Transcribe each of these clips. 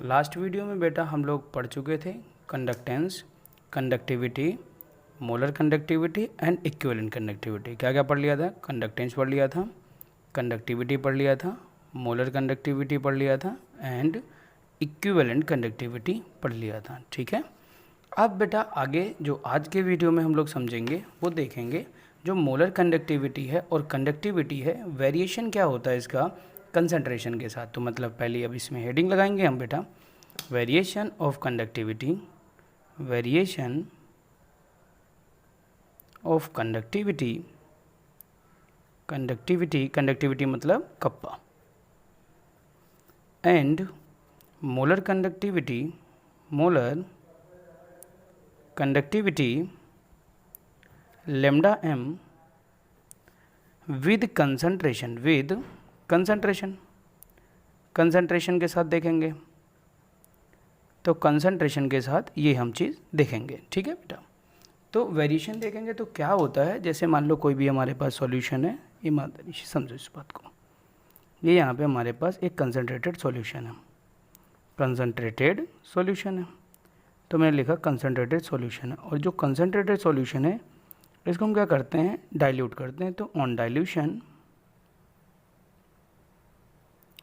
Last video में बेटा हम लोग पढ़ चुके थे conductance, conductivity, molar conductivity and equivalent conductivity. क्या क्या पढ़ लिया था? कंडक्टेंस पढ़ लिया था, कंडक्टिविटी पढ़ लिया था, मोलर कंडक्टिविटी पढ़ लिया था एंड इक्विवेलेंट कंडक्टिविटी पढ़ लिया था। ठीक है, अब बेटा आगे जो आज के वीडियो में हम लोग समझेंगे वो देखेंगे जो मोलर कंडक्टिविटी है और कंडक्टिविटी है, वेरिएशन क्या होता है इसका कंसंट्रेशन के साथ। तो मतलब पहले अब इसमें हेडिंग लगाएंगे हम बेटा, variation of conductivity, variation of conductivity, conductivity conductivity मतलब kappa, and molar conductivity, molar conductivity lambda m with concentration, with concentration, concentration के साथ देखेंगे। तो कंसंट्रेशन के साथ ये हम चीज़ देखेंगे। ठीक है बेटा, तो वेरिएशन देखेंगे तो क्या होता है, जैसे मान लो कोई भी हमारे पास सॉल्यूशन है, ईमानदारी से समझो इस बात को। ये यहाँ पे हमारे पास एक कंसंट्रेटेड सॉल्यूशन है, कंसंट्रेटेड सॉल्यूशन है, तो मैंने लिखा कंसंट्रेटेड सॉल्यूशन है। और जो कंसंट्रेटेड सॉल्यूशन है इसको हम क्या करते हैं, डाइल्यूट करते हैं। तो ऑन डाइल्यूशन,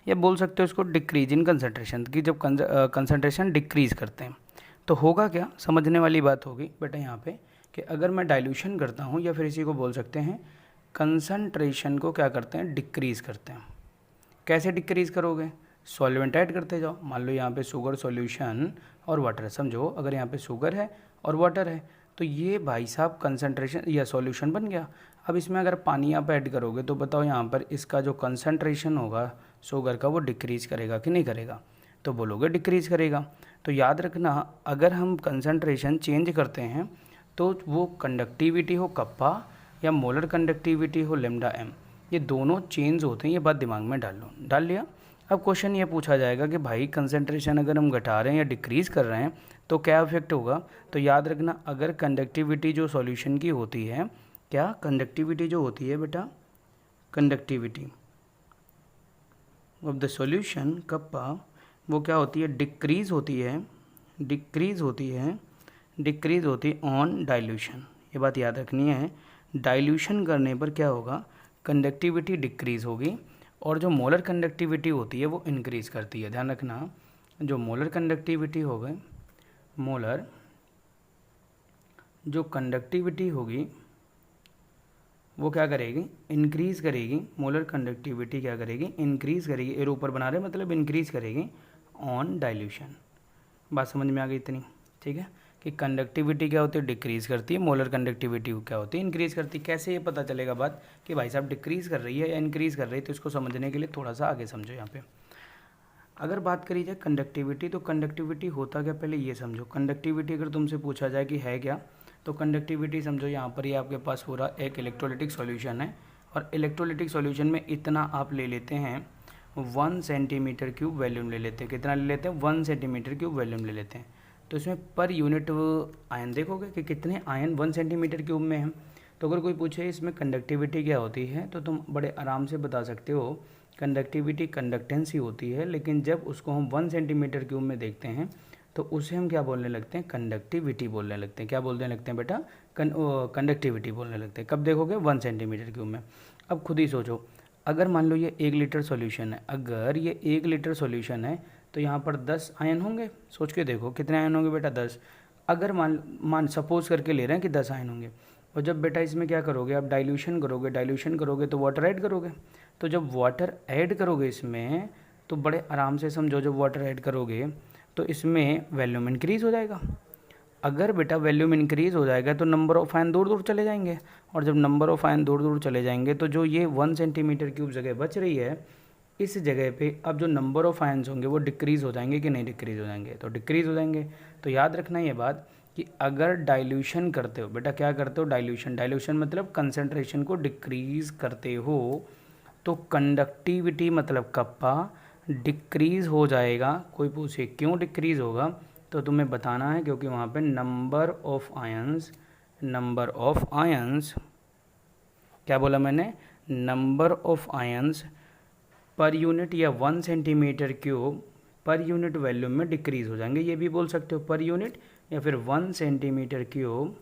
या बोल सकते हो इसको डिक्रीज इन कंसंट्रेशन, कि जब कंसंट्रेशन डिक्रीज करते हैं तो होगा क्या, समझने वाली बात होगी बेटा यहाँ पे कि अगर मैं डाइल्यूशन करता हूँ, या फिर इसी को बोल सकते हैं कंसंट्रेशन को क्या करते हैं, डिक्रीज़ करते हैं। कैसे डिक्रीज़ करोगे, सॉल्वेंट ऐड करते जाओ। मान लो यहाँ पे शुगर सॉल्यूशन और वाटर है, समझो अगर यहाँ पे शुगर है और वाटर है तो ये भाई साहब कंसंट्रेशन या सॉल्यूशन बन गया। अब इसमें अगर पानी आप ऐड करोगे तो बताओ यहाँ पर इसका जो कंसंट्रेशन होगा शुगर का वो डिक्रीज़ करेगा कि नहीं करेगा, तो बोलोगे डिक्रीज़ करेगा। तो याद रखना, अगर हम कंसंट्रेशन चेंज करते हैं तो वो कंडक्टिविटी हो कप्पा या मोलर कंडक्टिविटी हो लैम्डा एम, ये दोनों चेंज होते हैं। ये बात दिमाग में डाल लो, डाल लिया। अब क्वेश्चन ये पूछा जाएगा कि भाई कंसंट्रेशन अगर हम घटा रहे हैं या डिक्रीज़ कर रहे हैं तो क्या इफेक्ट होगा। तो याद रखना, अगर कंडक्टिविटी जो सॉल्यूशन की होती है, क्या कंडक्टिविटी जो होती है बेटा, conductivity of the solution kappa, वो क्या होती है, डिक्रीज़ होती है, डिक्रीज़ होती है, डिक्रीज़ होती ऑन डाइल्यूशन। ये बात याद रखनी है, डाइल्यूशन करने पर क्या होगा, कंडक्टिविटी डिक्रीज़ होगी और जो मोलर कंडक्टिविटी होती है वो इंक्रीज़ करती है। ध्यान रखना, जो मोलर कंडक्टिविटी हो गई, मोलर जो कंडक्टिविटी होगी वो क्या करेगी, इंक्रीज़ करेगी। मोलर कंडक्टिविटी क्या करेगी, इंक्रीज़ करेगी। एरो ऊपर बना रहे मतलब इंक्रीज़ करेगी ऑन डाइल्यूशन। बात समझ में आ गई इतनी? ठीक है, कि कंडक्टिविटी क्या होती है, डिक्रीज़ करती है, मोलर कंडक्टिविटी क्या होती है, इंक्रीज़ करती है। कैसे ये पता चलेगा बात कि भाई साहब डिक्रीज़ कर रही है या इंक्रीज़ कर रही है, तो इसको समझने के लिए थोड़ा सा आगे समझो। यहाँ पे अगर बात करी जाए कंडक्टिविटी, तो कंडक्टिविटी होता क्या, पहले ये समझो। कंडक्टिविटी अगर तुमसे पूछा जाए कि है क्या, तो कंडक्टिविटी समझो यहाँ पर ये आपके पास पूरा एक इलेक्ट्रोलिटिक सॉल्यूशन है, और इलेक्ट्रोलिटिक सॉल्यूशन में इतना आप ले लेते हैं 1 सेंटीमीटर क्यूब वॉल्यूम ले लेते हैं। कितना ले लेते हैं, 1 सेंटीमीटर क्यूब वॉल्यूम ले लेते हैं। तो इसमें पर यूनिट आयन देखोगे कि कितने आयन 1 सेंटीमीटर क्यूब में हैं। तो अगर कोई पूछे इसमें कंडक्टिविटी क्या होती है, तो तुम बड़े आराम से बता सकते हो कंडक्टिविटी कंडक्टेंस ही होती है। लेकिन जब उसको हम 1 सेंटीमीटर क्यूब में देखते हैं तो उसे हम क्या बोलने लगते हैं, कंडक्टिविटी बोलने लगते हैं। क्या बोलने लगते हैं बेटा, कंडक्टिविटी बोलने लगते हैं। कब देखोगे, 1 सेंटीमीटर क्यूब में। अब खुद ही सोचो, अगर मान लो ये 1 लीटर सॉल्यूशन है, अगर ये 1 लीटर सॉल्यूशन है तो यहाँ पर 10 आयन होंगे। सोच के देखो कितने आयन होंगे बेटा, 10। अगर मान सपोज करके ले रहे हैं कि 10 आयन होंगे, और जब बेटा इसमें क्या करोगे, आप डाइल्यूशन करोगे, डाइल्यूशन करोगे तो वाटर ऐड करोगे। तो जब वाटर ऐड करोगे इसमें, तो बड़े आराम से समझो, जब वाटर ऐड करोगे तो इसमें वॉल्यूम इंक्रीज़ हो जाएगा। अगर बेटा वॉल्यूम इंक्रीज़ हो जाएगा तो नंबर ऑफ आयन दूर दूर चले जाएंगे, और जब नंबर ऑफ आयन दूर दूर चले जाएंगे तो जो ये 1 सेंटीमीटर क्यूब जगह बच रही है, इस जगह पे अब जो नंबर ऑफ आयन्स होंगे वो डिक्रीज़ हो जाएंगे कि नहीं डिक्रीज़ हो जाएंगे, तो डिक्रीज़ हो जाएंगे। तो याद रखना ये बात कि अगर डाइल्यूशन करते हो बेटा, क्या करते हो, डाइल्यूशन, डाइल्यूशन मतलब कंसंट्रेशन को डिक्रीज़ करते हो, तो कंडक्टिविटी मतलब कप्पा डिक्रीज़ हो जाएगा। कोई पूछे क्यों डिक्रीज़ होगा, तो तुम्हें बताना है क्योंकि वहाँ पे number of ions, number of ions, क्या बोला मैंने, number of ions per unit या 1 centimetre cube per unit volume में डिक्रीज़ हो जाएंगे, ये भी बोल सकते हो पर यूनिट, या फिर 1 सेंटीमीटर क्यूब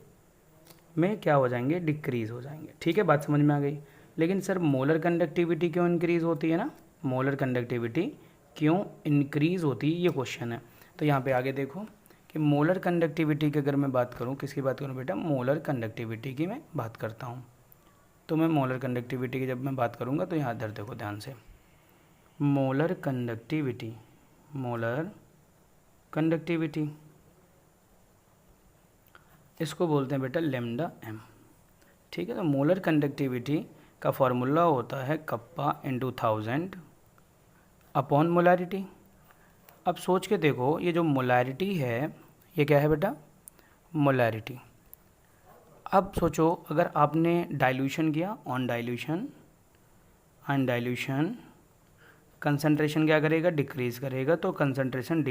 में क्या हो जाएंगे, डिक्रीज़ हो जाएंगे। ठीक है, बात समझ में आ गई। लेकिन सर मोलर कंडक्टिविटी क्यों इंक्रीज़ होती है ना, मोलर कंडक्टिविटी क्यों इंक्रीज़ होती है, ये क्वेश्चन है। तो यहाँ पे आगे देखो कि मोलर कंडक्टिविटी की अगर मैं बात करूँ, किसकी बात करूँ बेटा, मोलर कंडक्टिविटी की मैं बात करता हूँ। तो मैं मोलर कंडक्टिविटी की जब मैं बात करूँगा तो यहाँ इधर देखो ध्यान से, मोलर कंडक्टिविटी, मोलर कंडक्टिविटी इसको बोलते हैं बेटा लैम्डा एम। ठीक है, तो मोलर कंडक्टिविटी का फॉर्मूला होता है कप्पा इंटू 1000 अपॉन मोलैरिटी। अब सोच के देखो, ये जो मोलैरिटी है ये क्या है बेटा, मोलैरिटी। अब सोचो अगर आपने डाइल्यूशन किया, on dilution, on dilution concentration क्या करेगा, डिक्रीज़ करेगा, तो कंसंट्रेशन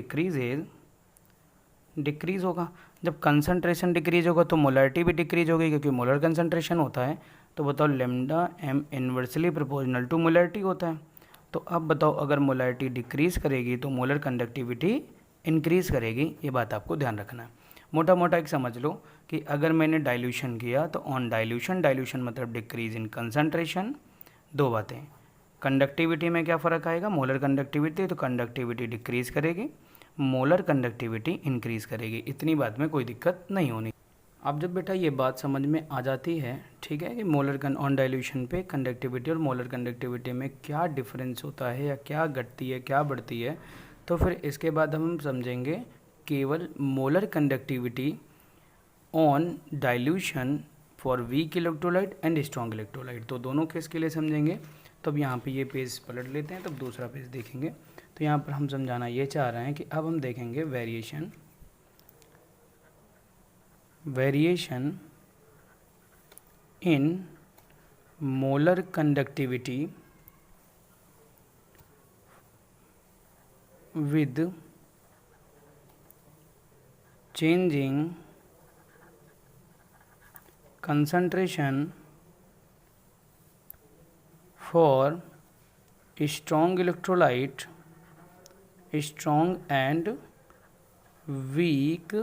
डिक्रीज़ होगा। जब कंसंट्रेशन डिक्रीज होगा तो मोलैरिटी भी डिक्रीज होगी, क्योंकि मोलर कंसंट्रेशन होता है। तो बताओ lambda M inversely proportional to molarity होता है। तो अब बताओ अगर मोलैरिटी डिक्रीज़ करेगी तो मोलर कंडक्टिविटी इंक्रीज़ करेगी, ये बात आपको ध्यान रखना है। मोटा मोटा एक समझ लो कि अगर मैंने डाइल्यूशन किया तो ऑन डाइल्यूशन, डाइल्यूशन मतलब डिक्रीज इन कंसंट्रेशन, दो बातें, कंडक्टिविटी में क्या फ़र्क आएगा, मोलर कंडक्टिविटी, तो कंडक्टिविटी डिक्रीज़ करेगी, मोलर कंडक्टिविटी इंक्रीज़ करेगी। इतनी बात में कोई दिक्कत नहीं होनी। अब जब बेटा ये बात समझ में आ जाती है, ठीक है, कि मोलर ऑन डाइल्यूशन पे कंडक्टिविटी और मोलर कंडक्टिविटी में क्या डिफरेंस होता है या क्या घटती है क्या बढ़ती है, तो फिर इसके बाद हम समझेंगे केवल molar conductivity on dilution for weak electrolyte and strong electrolyte. तो दोनों केस के लिए समझेंगे। तब यहाँ पे ये पेज पलट लेते हैं, तब दूसरा पेज देखेंगे। तो यहाँ पर हम समझाना ये चाह रहे हैं कि अब हम देखेंगे variation in molar conductivity with changing concentration for strong electrolyte, strong and weak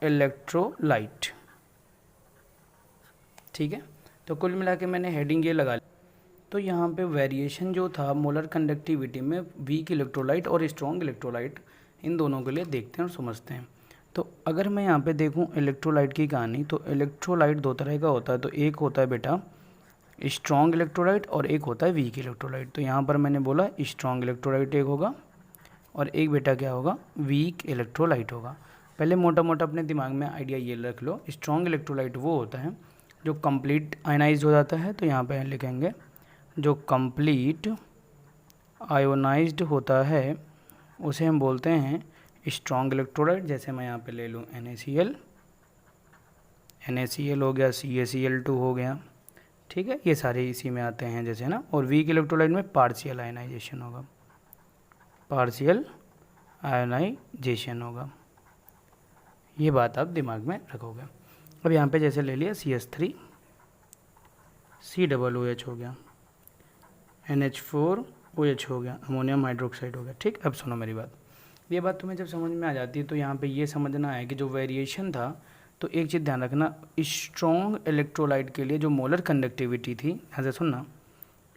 electrolyte। ठीक है, तो कुल मिला के मैंने हेडिंग ये लगा ली। तो यहाँ पे वेरिएशन जो था मोलर कंडक्टिविटी में वीक इलेक्ट्रोलाइट और स्ट्रॉन्ग इलेक्ट्रोलाइट, इन दोनों के लिए देखते हैं और समझते हैं। तो अगर मैं यहाँ पे देखूँ इलेक्ट्रोलाइट की कहानी, तो इलेक्ट्रोलाइट दो तरह का होता है। तो एक होता है बेटा स्ट्रॉन्ग इलेक्ट्रोलाइट और एक होता है वीक इलेक्ट्रोलाइट। तो यहाँ पर मैंने बोला स्ट्रॉन्ग इलेक्ट्रोलाइट एक होगा और एक बेटा क्या होगा, वीक इलेक्ट्रोलाइट होगा। पहले मोटा मोटा अपने दिमाग में आइडिया ये रख लो, स्ट्रॉन्ग इलेक्ट्रोलाइट वो होता है जो कंप्लीट आयनाइज हो जाता है। तो यहाँ पर लिखेंगे जो कंप्लीट आयोनाइज्ड होता है उसे हम बोलते हैं स्ट्रॉन्ग इलेक्ट्रोलाइट। जैसे मैं यहाँ पे ले लूँ NaCl हो गया, CaCl2 हो गया, ठीक है, ये सारे इसी में आते हैं जैसे ना। और वीक इलेक्ट्रोलाइट में पार्शियल आयनाइजेशन होगा, पार्शियल आयनाइजेशन होगा। ये बात आप दिमाग में रखोगे। अब यहाँ पे जैसे ले लिया CH3 COOH हो गया, NH4OH हो गया, अमोनियम हाइड्रोक्साइड हो गया। ठीक, अब सुनो मेरी बात, ये बात तुम्हें जब समझ में आ जाती है तो यहाँ पे ये समझना है कि जो वेरिएशन था, तो एक चीज़ ध्यान रखना, स्ट्रॉन्ग इलेक्ट्रोलाइट के लिए जो मोलर कंडक्टिविटी थी, ऐसे सुनना,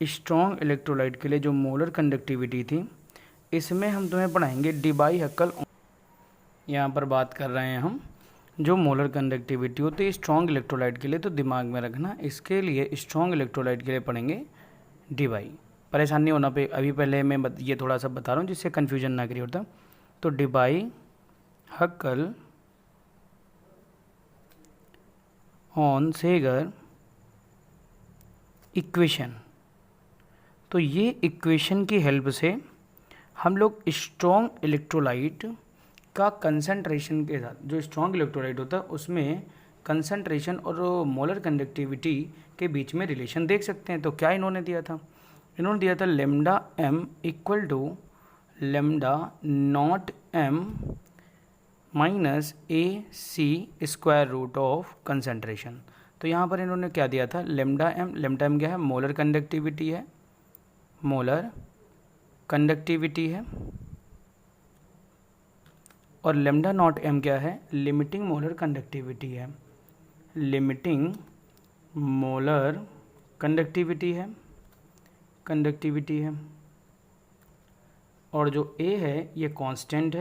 स्ट्रॉन्ग इलेक्ट्रोलाइट के लिए जो मोलर कंडक्टिविटी थी, इसमें हम तुम्हें पढ़ाएंगे डिबाई हक्कल। यहाँ पर बात कर रहे हैं हम जो मोलर कंडक्टिविटी होती है स्ट्रॉन्ग इलेक्ट्रोलाइट के लिए, तो दिमाग में रखना, इसके लिए स्ट्रॉन्ग इलेक्ट्रोलाइट के लिए पढ़ेंगे डिबाई। परेशान नहीं होना पे, अभी पहले मैं ये थोड़ा सा बता रहा हूँ जिससे कन्फ्यूजन ना क्रिएट होता। तो डिबाई हक्कल ऑन सेगर इक्वेशन। तो ये इक्वेशन की हेल्प से हम लोग स्ट्रॉन्ग इलेक्ट्रोलाइट का कंसंट्रेशन के साथ, जो स्ट्रॉन्ग इलेक्ट्रोलाइट होता है उसमें कंसंट्रेशन और मोलर कंडक्टिविटी के बीच में रिलेशन देख सकते हैं। तो क्या इन्होंने दिया था, इन्होंने दिया था lambda M equal to lambda naught M minus AC square root of concentration. तो यहाँ पर इन्होंने क्या दिया था, लेम्डा एम क्या है, मोलर कंडक्टिविटी है, मोलर कंडक्टिविटी है, और लेमडा नॉट एम क्या है, लिमिटिंग मोलर कंडक्टिविटी है, लिमिटिंग मोलर कंडक्टिविटी है, और जो ए है ये कांस्टेंट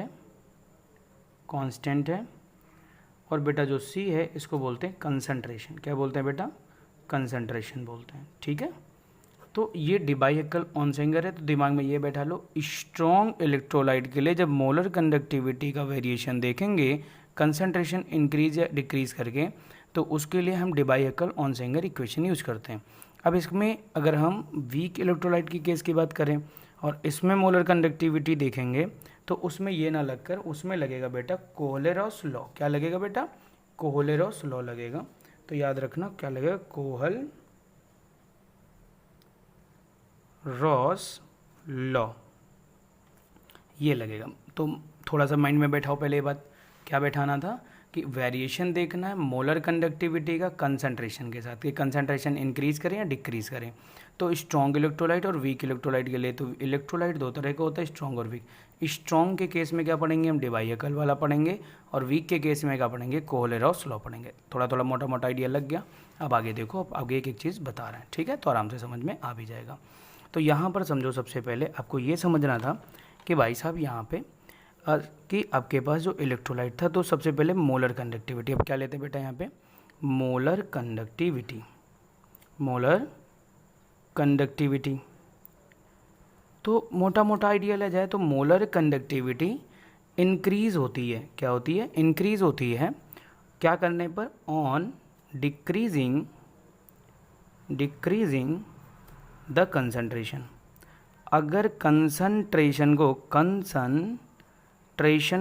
है, और बेटा जो सी है इसको बोलते हैं कंसंट्रेशन। क्या बोलते हैं बेटा, कंसंट्रेशन बोलते हैं। ठीक है, तो ये डिबाइहेकल ऑनसेंगर है, तो दिमाग में ये बैठा लो, स्ट्रॉन्ग इलेक्ट्रोलाइट के लिए जब मोलर कंडक्टिविटी का वेरिएशन देखेंगे कंसंट्रेशन इंक्रीज या डिक्रीज करके, तो उसके लिए हम डिबाइहेकल ऑनसेंगर इक्वेशन यूज करते हैं। अब इसमें अगर हम वीक इलेक्ट्रोलाइट की केस की बात करें और इसमें मोलर कंडक्टिविटी देखेंगे, तो उसमें ये ना लगकर उसमें लगेगा बेटा कोहलेरॉस लॉ। क्या लगेगा बेटा, कोहलेरॉस लॉ लगेगा। तो याद रखना क्या लगेगा, कोहलरॉस लॉ ये लगेगा। तो थोड़ा सा माइंड में बैठाओ, पहले ये बात क्या बैठाना था कि वेरिएशन देखना है मोलर कंडक्टिविटी का कंसंट्रेशन के साथ, कि कंसंट्रेशन इंक्रीज करें या डिक्रीज करें। तो स्ट्रॉन्ग इलेक्ट्रोलाइट और वीक इलेक्ट्रोलाइट के लिए, तो इलेक्ट्रोलाइट दो तरह का होता है, स्ट्रॉन्ग और वीक। स्ट्रॉन्ग के केस में क्या पढ़ेंगे हम, डिबाइहेकल वाला पढ़ेंगे, और वीक के केस में क्या पढ़ेंगे, कोहलेरॉस लॉ पढ़ेंगे। थोड़ा थोड़ा मोटा मोटा आइडिया लग गया। अब आगे देखो, अब आगे एक एक चीज़ बता रहे हैं, ठीक है, तो आराम से समझ में आ भी जाएगा। तो यहाँ पर समझो, सबसे पहले आपको ये समझना था कि भाई साहब यहाँ पे कि आपके पास जो इलेक्ट्रोलाइट था, तो सबसे पहले मोलर कंडक्टिविटी। अब क्या लेते हैं बेटा यहाँ पे, मोलर कंडक्टिविटी। तो मोटा मोटा आइडिया ले जाए तो मोलर कंडक्टिविटी इंक्रीज होती है। क्या होती है, इंक्रीज होती है। क्या करने पर, ऑन डिक्रीजिंग द कंसंट्रेशन। अगर कंसंट्रेशन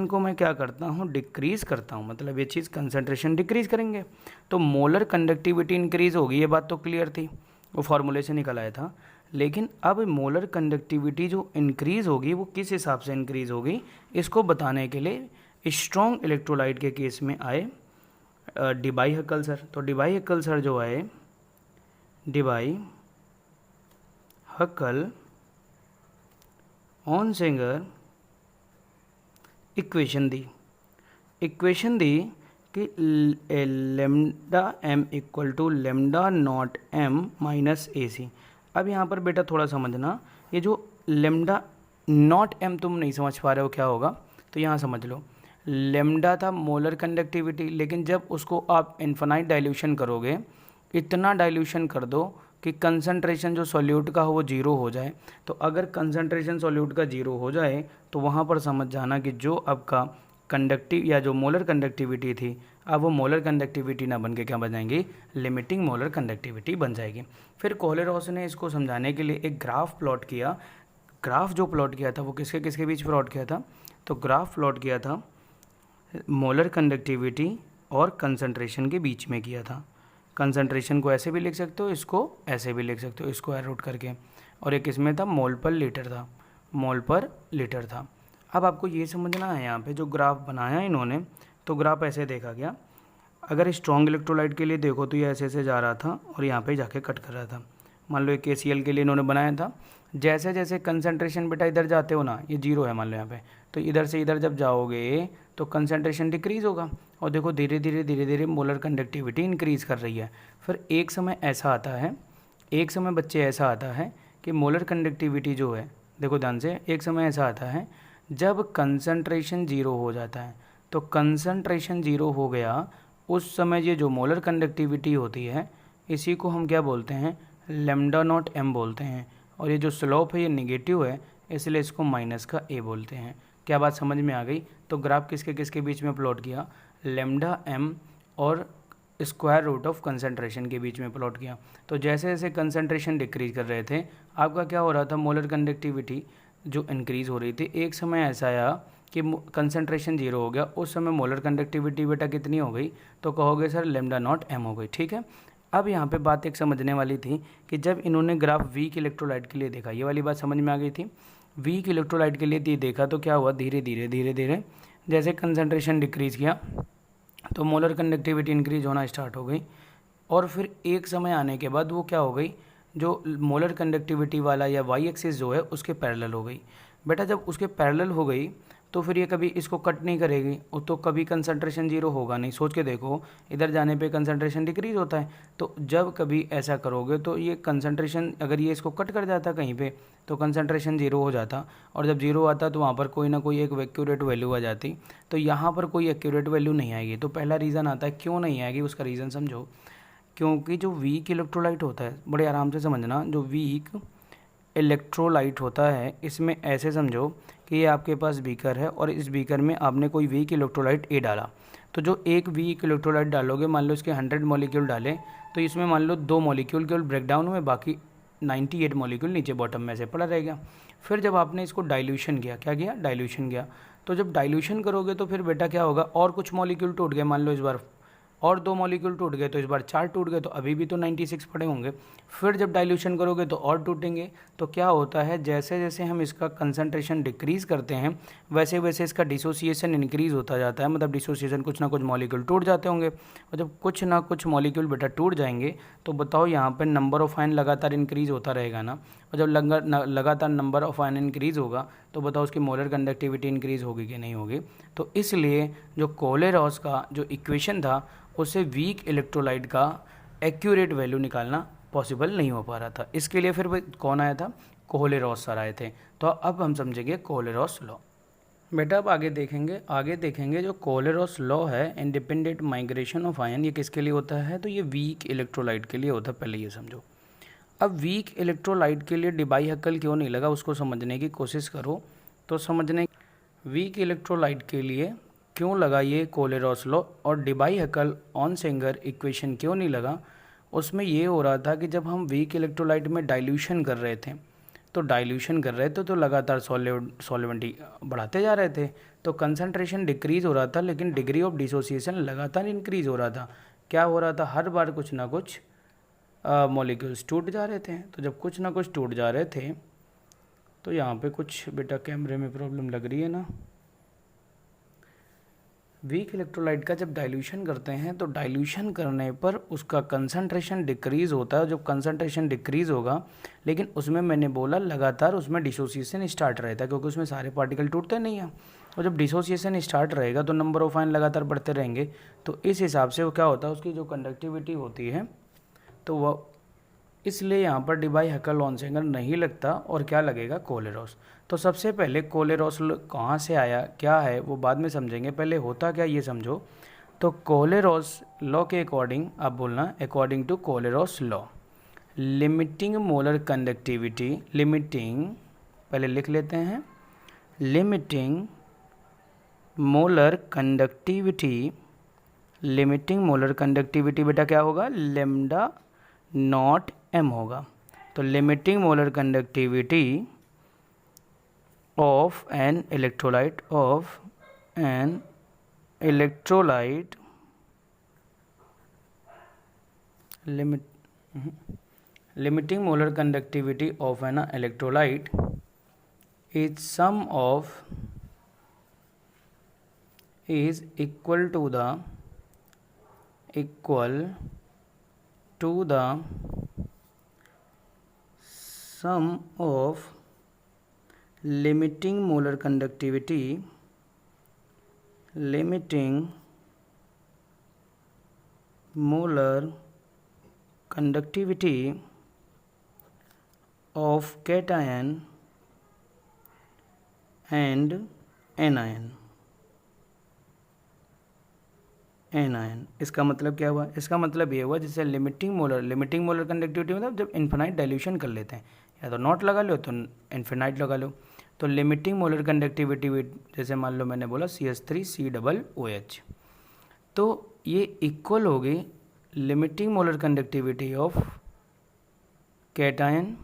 को मैं क्या करता हूँ, डिक्रीज़ करता हूँ, मतलब ये चीज़ कंसंट्रेशन डिक्रीज़ करेंगे तो मोलर कंडक्टिविटी इंक्रीज़ होगी। ये बात तो क्लियर थी, वो फॉर्मूले से निकल आया था। लेकिन अब मोलर कंडक्टिविटी जो इंक्रीज़ होगी वो किस हिसाब से इंक्रीज़ होगी, इसको बताने के लिए स्ट्रॉन्ग इलेक्ट्रोलाइट के केस में आए डिबाइहेकल सर। तो डिबाइहेकल सर जो आए, डिबाइहेकल ऑनसेंगर इक्वेशन दी कि lambda M equal to lambda not M minus A C. अब यहाँ पर बेटा थोड़ा समझना, ये जो लेमडा नॉट एम तुम नहीं समझ पा रहे हो क्या होगा, तो यहाँ समझ लो, लेमडा था मोलर कंडक्टिविटी, लेकिन जब उसको आप इन्फिनाइट डाइल्यूशन करोगे, इतना डाइल्यूशन कर दो कि कंसंट्रेशन जो सॉल्यूट का हो वो जीरो हो जाए। तो अगर कंसंट्रेशन सॉल्यूट का जीरो हो जाए तो वहाँ पर समझ जाना कि जो आपका कंडक्टिव या जो मोलर कंडक्टिविटी थी, अब वो मोलर कंडक्टिविटी ना बन के क्या बन जाएंगी, लिमिटिंग मोलर कंडक्टिविटी बन जाएगी। फिर कोहलेरॉस ने इसको समझाने के लिए एक ग्राफ प्लॉट किया। ग्राफ जो प्लॉट किया था वो किसके किसके बीच प्लॉट किया था, तो ग्राफ प्लॉट किया था मोलर कंडक्टिविटी और कंसंट्रेशन के बीच में किया था। कंसंट्रेशन को ऐसे भी लिख सकते हो, इसको ऐसे भी लिख सकते हो, स्क्वायर रूट करके, और एक इसमें था मोल पर लीटर था। अब आपको ये समझना है, यहाँ पे जो ग्राफ बनाया इन्होंने, तो ग्राफ ऐसे देखा गया। अगर स्ट्रॉन्ग इलेक्ट्रोलाइट के लिए देखो तो ये ऐसे ऐसे जा रहा था और यहाँ पे जाके कट कर रहा था। मान लो एक KCl के लिए इन्होंने बनाया था, जैसे जैसे कंसंट्रेशन बेटा इधर जाते हो ना, ये जीरो है मान लो यहाँ पे, तो इधर से इधर जब जाओगे तो कंसंट्रेशन डिक्रीज़ होगा, और देखो धीरे धीरे मोलर कंडक्टिविटी इंक्रीज़ कर रही है। फिर एक समय बच्चे ऐसा आता है कि मोलर कंडक्टिविटी जो है, देखो ध्यान से, एक समय ऐसा आता है जब कंसंट्रेशन जीरो हो जाता है। तो कंसंट्रेशन जीरो हो गया उस समय ये जो मोलर कंडक्टिविटी होती है, इसी को हम क्या बोलते हैं, लेमडा नॉट एम बोलते हैं। और ये जो स्लोप है ये निगेटिव है, इसलिए इसको माइनस का ए बोलते हैं। क्या बात समझ में आ गई। तो ग्राफ किसके किसके बीच में प्लॉट किया, लेमडा एम और स्क्वायर रूट ऑफ कंसंट्रेशन के बीच में प्लॉट किया। तो जैसे जैसे कंसंट्रेशन डिक्रीज कर रहे थे, आपका क्या हो रहा था, मोलर कंडक्टिविटी जो इंक्रीज हो रही थी। एक समय ऐसा आया कि कंसंट्रेशन जीरो हो गया, उस समय मोलर कंडक्टिविटी बेटा कितनी हो गई, तो कहोगे सर लेमडा नॉट एम हो गई। ठीक है, अब यहाँ पे बात एक समझने वाली थी कि जब इन्होंने ग्राफ वीक इलेक्ट्रोलाइट के लिए देखा, ये वाली बात समझ में आ गई थी। वीक इलेक्ट्रोलाइट के लिए देखा तो क्या हुआ, धीरे धीरे जैसे कंसंट्रेशन डिक्रीज़ किया तो मोलर कंडक्टिविटी इंक्रीज होना स्टार्ट हो गई, और फिर एक समय आने के बाद वो क्या हो गई, जो मोलर कंडक्टिविटी वाला या वाई एक्सिस जो है उसके पैरेलल हो गई। बेटा जब उसके पैरेलल हो गई तो फिर ये कभी इसको कट नहीं करेगी, तो कभी कंसंट्रेशन जीरो होगा नहीं। सोच के देखो, इधर जाने पे कंसंट्रेशन डिक्रीज होता है, तो जब कभी ऐसा करोगे तो ये कंसंट्रेशन, अगर ये इसको कट कर जाता कहीं पे तो कंसंट्रेशन जीरो हो जाता, और जब जीरो आता तो वहाँ पर कोई ना कोई एक एक्यूरेट वैल्यू आ जाती। तो यहाँ पर कोई एक्यूरेट वैल्यू नहीं आएगी। तो पहला रीज़न आता है क्यों नहीं आएगी, उसका रीज़न समझो। क्योंकि जो वीक इलेक्ट्रोलाइट होता है, बड़े आराम से समझना, जो वीक इलेक्ट्रोलाइट होता है इसमें ऐसे समझो कि ये आपके पास बीकर है और इस बीकर में आपने कोई वीक इलेक्ट्रोलाइट ए डाला। तो जो एक वीक इलेक्ट्रोलाइट डालोगे, मान लो इसके 100 मॉलिक्यूल डालें, तो इसमें मान लो 2 मॉलिक्यूल केवल ब्रेकडाउन हुए, बाकी 98 मॉलिक्यूल नीचे बॉटम में से पड़ा रह गया। फिर जब आपने इसको डाइल्यूशन किया, क्या किया, डाइल्यूशन किया, तो जब डाइल्यूशन करोगे तो फिर बेटा क्या होगा, और कुछ मॉलिक्यूल टूट गए, मान लो इस बार और 2 मॉलिक्यूल टूट गए, तो इस बार 4 टूट गए, तो अभी भी तो 96 पड़े होंगे। फिर जब डाइल्यूशन करोगे तो और टूटेंगे। तो क्या होता है, जैसे जैसे हम इसका कंसंट्रेशन डिक्रीज़ करते हैं वैसे वैसे इसका डिसोसिएशन इंक्रीज़ होता जाता है। मतलब डिसोसिएशन, कुछ ना कुछ मॉलिक्यूल टूट जाते होंगे, और जब कुछ ना कुछ मॉलिक्यूल बेटा टूट जाएंगे तो बताओ यहाँ पर नंबर ऑफ आयन लगातार इंक्रीज़ होता रहेगा ना। और जब लगातार नंबर ऑफ आयन इंक्रीज़ होगा तो बताओ उसकी मोलर कंडक्टिविटी इंक्रीज़ होगी कि नहीं होगी। तो इसलिए जो कोलेरॉस का जो इक्वेशन था उससे वीक इलेक्ट्रोलाइट का एक्यूरेट वैल्यू निकालना पॉसिबल नहीं हो पा रहा था। इसके लिए फिर कौन आया था, कोलेरॉस सर आए थे। तो अब हम समझेंगे कोलेरॉस लॉ। बेटा अब आगे देखेंगे जो कोलेरॉस लॉ है, इंडिपेंडेंट माइग्रेशन ऑफ आयन, ये किसके लिए होता है, तो ये वीक इलेक्ट्रोलाइट के लिए होता है। पहले ये समझो। अब वीक इलेक्ट्रोलाइट के लिए डिबाई हक्कल क्यों नहीं लगा, उसको समझने की कोशिश करो। तो समझने, वीक इलेक्ट्रोलाइट के लिए क्यों लगा ये कोलेरॉस लॉ, और डिबाई हक्कल ऑनसेंगर इक्वेशन क्यों नहीं लगा। उसमें ये हो रहा था कि जब हम वीक इलेक्ट्रोलाइट में डाइल्यूशन कर रहे थे तो लगातार सॉल्वेंटी बढ़ाते जा रहे थे, तो कंसंट्रेशन डिक्रीज़ हो रहा था, लेकिन डिग्री ऑफ डिसोसिएशन लगातार इंक्रीज़ हो रहा था। क्या हो रहा था, हर बार कुछ ना कुछ मॉलिक्यूल्स टूट जा रहे थे। तो जब कुछ ना कुछ टूट जा रहे थे तो यहाँ पे कुछ बेटा कैमरे में प्रॉब्लम लग रही है ना। वीक इलेक्ट्रोलाइट का जब डाइल्यूशन करते हैं तो डाइल्यूशन करने पर उसका कंसंट्रेशन डिक्रीज़ होता है। जब कंसंट्रेशन डिक्रीज़ होगा, लेकिन उसमें मैंने बोला लगातार उसमें डिसोसिएशन स्टार्ट रहता है, क्योंकि उसमें सारे पार्टिकल टूटते नहीं हैं। और जब डिसोसिएशन स्टार्ट रहेगा तो नंबर ऑफ आयन लगातार बढ़ते रहेंगे। तो इस हिसाब से वो क्या होता है, उसकी जो कंडक्टिविटी होती है तो वह, इसलिए यहाँ पर डिबाई हक्कल ऑनसेंगर नहीं लगता, और क्या लगेगा, कोलेरॉस। तो सबसे पहले कोलेरॉस कहाँ से आया, क्या है, वो बाद में समझेंगे। पहले होता क्या ये समझो। तो कोलेरॉस लॉ के अकॉर्डिंग आप बोलना, according to Kohlrausch law, limiting molar conductivity, limiting, पहले लिख लेते हैं, limiting molar conductivity, limiting molar conductivity बेटा क्या होगा, लेमडा नॉट एम होगा। तो limiting molar conductivity of an electrolyte, limiting molar conductivity of an electrolyte is equal to the sum of limiting molar conductivity of cation and anion। इसका मतलब क्या हुआ, इसका मतलब ये हुआ जैसे लिमिटिंग मोलर कंडक्टिविटी मतलब जब इन्फिनाइट डाइल्यूशन कर लेते हैं, या तो नॉट लगा लो तो इन्फिनाइट लगा लो। तो लिमिटिंग मोलर कंडक्टिविटी जैसे मान लो मैंने बोला CH3COOH, तो ये इक्वल होगी limiting molar conductivity of cation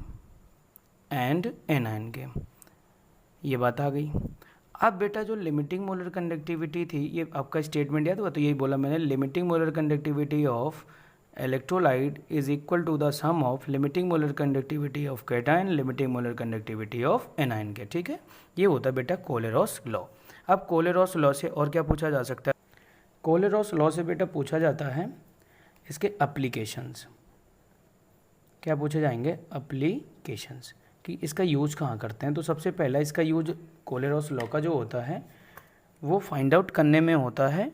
and anion के। ये बात आ गई। अब बेटा जो लिमिटिंग मोलर कंडक्टिविटी थी, ये आपका स्टेटमेंट याद हुआ, तो यही बोला मैंने, limiting molar conductivity of electrolyte is equal to the sum of limiting molar conductivity of cation, limiting molar conductivity of anion के। ठीक है, ये होता है बेटा कोलेरॉस लॉ। अब कोलेरॉस लॉ से और क्या पूछा जा सकता है, कोलेरॉस लॉ से बेटा पूछा जाता है इसके एप्लीकेशंस। क्या पूछे जाएंगे, एप्लीकेशंस, कि इसका यूज कहाँ करते हैं। तो सबसे पहला इसका यूज कोलेरॉस लॉ का जो होता है वो फाइंड आउट करने में होता है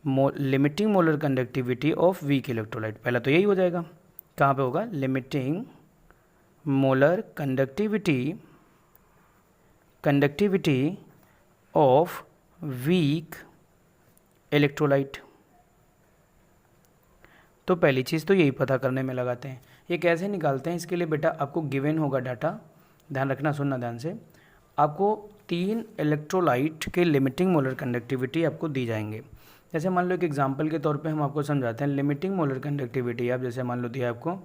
limiting molar conductivity of weak electrolyte. पहला तो यही हो जाएगा, कहाँ पे होगा, limiting molar conductivity of weak electrolyte. तो पहली चीज़ तो यही पता करने में लगाते हैं। ये कैसे निकालते हैं, इसके लिए बेटा आपको गिवन होगा डाटा, ध्यान रखना, सुनना ध्यान से। आपको 3 इलेक्ट्रोलाइट के लिमिटिंग मोलर कंडक्टिविटी आपको दी जाएंगे। जैसे मान लो एक एग्जांपल के तौर पे हम आपको समझाते हैं। लिमिटिंग मोलर कंडक्टिविटी आप जैसे मान लो दिया आपको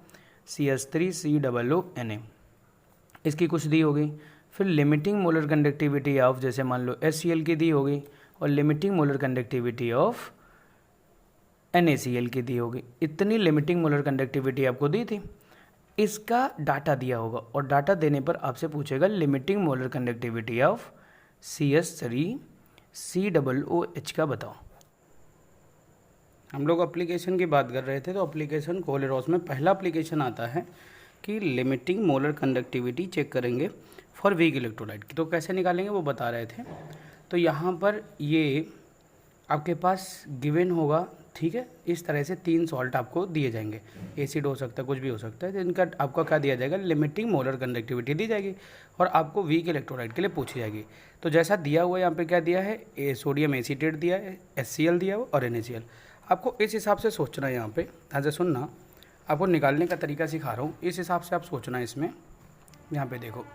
CH3COO Na, इसकी कुछ दी होगी। फिर लिमिटिंग मोलर कंडक्टिविटी ऑफ जैसे मान लो HCl की दी होगी, और limiting molar conductivity of NaCl की दी होगी। इतनी लिमिटिंग मोलर कंडक्टिविटी आपको दी थी, इसका डाटा दिया होगा, और डाटा देने पर आपसे पूछेगा limiting molar conductivity of CH3COOH का बताओ। हम लोग एप्लीकेशन की बात कर रहे थे, तो एप्लीकेशन कोलेरॉस में पहला एप्लीकेशन आता है कि लिमिटिंग मोलर कंडक्टिविटी चेक करेंगे फॉर वीक इलेक्ट्रोलाइट की। तो कैसे निकालेंगे वो बता रहे थे। तो यहाँ पर ये आपके पास गिवन होगा, ठीक है। इस तरह से 3 सॉल्ट आपको दिए जाएंगे, एसिड हो सकता है, कुछ भी हो सकता है। तो इनका आपका क्या दिया जाएगा, लिमिटिंग मोलर कंडक्टिविटी दी जाएगी, और आपको वीक इलेक्ट्रोलाइट के लिए पूछी जाएगी। तो जैसा दिया हुआ यहाँ पे क्या दिया है, सोडियम एसीटेट दिया है, HCl दिया हुआ और NaCl। आपको इस हिसाब से सोचना है, यहाँ पे ध्यान से सुनना, आपको निकालने का तरीका सिखा रहा हूँ, इस हिसाब से आप सोचना है इसमें। यहाँ पे देखो,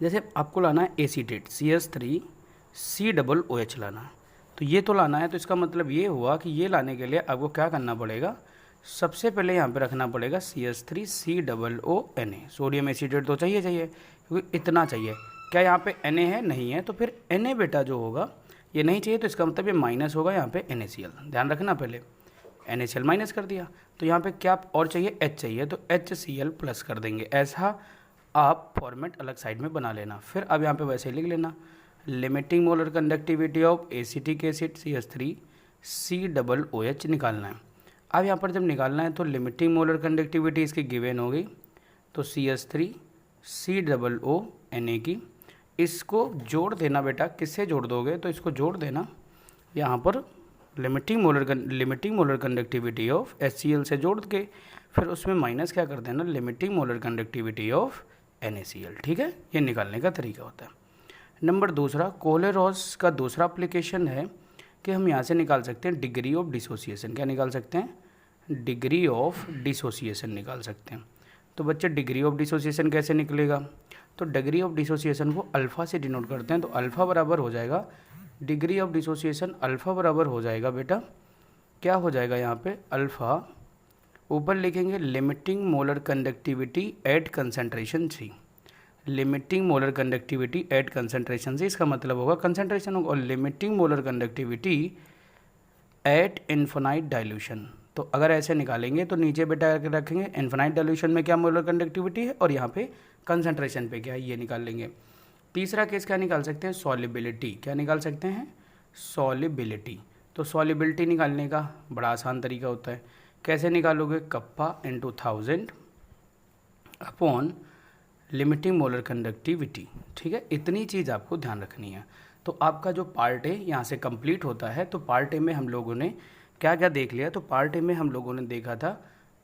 जैसे आपको लाना है एसीटेट CH3COOH लाना है, तो ये तो लाना है। तो इसका मतलब ये हुआ कि ये लाने के लिए आपको क्या करना पड़ेगा, सबसे पहले यहाँ पे रखना पड़ेगा CH3COONA। सोडियम एसीटेट तो चाहिए क्योंकि इतना चाहिए। क्या यहाँ पे Na है, नहीं है, तो फिर Na बेटा जो होगा ये नहीं चाहिए, तो इसका मतलब ये माइनस होगा यहाँ पे NaCl। ध्यान रखना, पहले NaCl माइनस कर दिया, तो यहाँ पे क्या और चाहिए, H चाहिए, तो HCl प्लस कर देंगे। ऐसा आप फॉर्मेट अलग साइड में बना लेना। फिर अब यहाँ पे वैसे लिख लेना, limiting molar conductivity of acetic acid CH3COOH निकालना है। अब यहाँ पर जब निकालना है तो लिमिटिंग मोलर कंडक्टिविटी इसकी गिवन होगी, तो CH3COONA की, इसको जोड़ देना बेटा। किससे जोड़ दोगे, तो इसको जोड़ देना यहाँ पर limiting molar conductivity of HCl से जोड़ के, फिर उसमें माइनस क्या कर देना, limiting molar conductivity of NaCl। ठीक है, ये निकालने का तरीका होता है। नंबर दूसरा, कोलेरॉस का दूसरा एप्लीकेशन है कि हम यहाँ से निकाल सकते हैं डिग्री ऑफ डिसोसिएशन। क्या निकाल सकते हैं, डिग्री ऑफ डिसोसिएशन निकाल सकते हैं। तो बच्चे डिग्री ऑफ डिसोसिएशन कैसे निकलेगा, तो डिग्री ऑफ डिसोसिएशन को अल्फ़ा से डिनोट करते हैं। तो अल्फ़ा बराबर हो जाएगा, डिग्री ऑफ डिसोसिएशन अल्फ़ा बराबर हो जाएगा बेटा, क्या हो जाएगा यहाँ पे, अल्फ़ा ऊपर लिखेंगे limiting molar conductivity eight concentration C। Limiting molar conductivity eight concentration से, इसका मतलब होगा कंसंट्रेशन होगा, और limiting molar conductivity eight infinite dilution. तो अगर ऐसे निकालेंगे तो नीचे बेटा रखेंगे इन्फिनाइट डाइल्यूशन में क्या मोलर कंडक्टिविटी है, और यहाँ पे कंसंट्रेशन पे क्या है, ये निकाल लेंगे। तीसरा केस क्या निकाल सकते हैं, सॉलिबिलिटी। क्या निकाल सकते हैं, सॉलिबिलिटी। तो सॉलिबिलिटी निकालने का बड़ा आसान तरीका होता है। कैसे निकालोगे, kappa into 1000 upon limiting molar conductivity. ठीक है, इतनी चीज़ आपको ध्यान रखनी है। तो आपका जो पार्ट ए यहाँ से कंप्लीट होता है। तो पार्ट ए में हम लोगों ने क्या क्या देख लिया, तो पार्ट ए में हम लोगों ने देखा था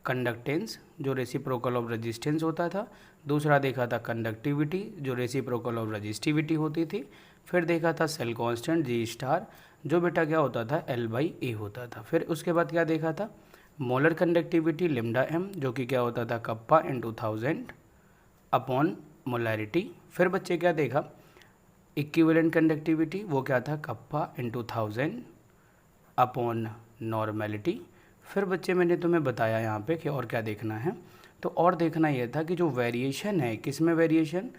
कंडक्टेंस जो रेसिप्रोकल ऑफ रेजिस्टेंस होता था, दूसरा देखा था कंडक्टिविटी जो रेसिप्रोकल ऑफ रेजिस्टिविटी होती थी, फिर देखा था सेल कांस्टेंट G* जो बेटा क्या होता था L/A होता था। फिर उसके बाद क्या देखा था, मोलर कंडक्टिविटी λm जो कि क्या होता था कप्पा इंटू 1000 अपॉन मोलैरिटी। फिर बच्चे क्या देखा, इक्विवेलेंट कंडक्टिविटी, वो क्या था कप्पा इंटू 1000 अपॉन नॉर्मेलिटी। फिर बच्चे मैंने तुम्हें बताया यहाँ पे कि और क्या देखना है, तो और देखना ये था कि जो वेरिएशन है, किस में वेरिएशन,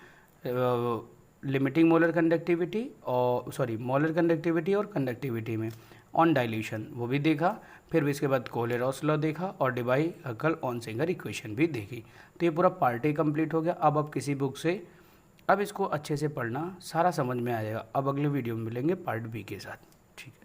लिमिटिंग मोलर कंडक्टिविटी और मोलर कंडक्टिविटी और कंडक्टिविटी में ऑन डाइल्यूशन, वो भी देखा। फिर भी इसके बाद कोलेरॉस लॉ देखा और डिबाई हकल ऑन सिंगर इक्वेशन भी देखी। तो ये पूरा पार्ट ए कंप्लीट हो गया। अब आप किसी बुक से अब इसको अच्छे से पढ़ना, सारा समझ में आ जाएगा। अब अगले वीडियो में मिलेंगे पार्ट बी के साथ। ठीक है।